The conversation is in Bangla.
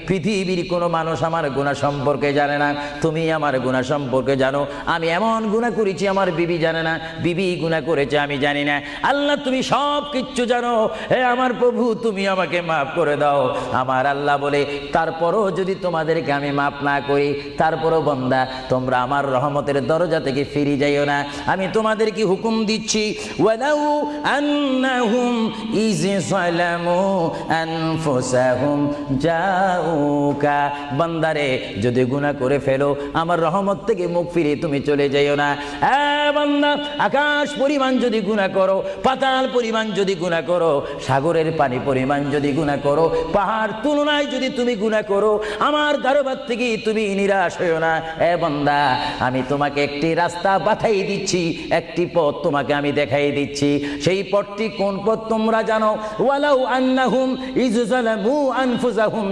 পৃথিবীর কোনো মানুষ আমার গুনাহ সম্পর্কে জানে না, তুমি আমার গুনাহ সম্পর্কে জানো। আমি এমন গুনাহ করেছি আমার বিবি জানে না, বিবি গুনাহ করেছে আমি জানি না। আল্লাহ তুমি সব কিচ্ছু জানো, হে আমার প্রভু তুমি আমাকে মাফ করে দাও। আমার আল্লাহ বলে, তারপরও যদি তোমাদেরকে আমি মাফ না করি, তারপরও বান্দা তোমরা আমার রহমতের দরজা থেকে ফিরে যাইও না। আমি তোমাদেরকে হুকুম দিচ্ছি, ওয়ালাউ আন্নাহুম ইয যালামু আনফুসাহুম জাউকা, বান্দারে যদি গুনাহ করে ফেলো আমার রহমত থেকে মুখ ফিরে তুমি চলে যাইও না। বান্দা, আকাশ পরিমাণ যদি গুনাহ করো, পাতাল পরিমাণ যদি গুনাহ করো, সাগরের পানি পরিমাণ যদি গুনাহ করো, পাহাড় তুলনায় যদি তুমি গুনাহ করো, আমার দরবার থেকে তুমি নিরাশ হইও না। বান্দা, আমি তোমাকে একটি রাস্তা বাতাই দিচ্ছি, একটি পথ তোমাকে আমি দেখাই দিচ্ছি। সেই পথটি কোন পথ তোমরা জানো? ওয়ালাউ আন্নাহুম ইয যালামু আনফুসাহুম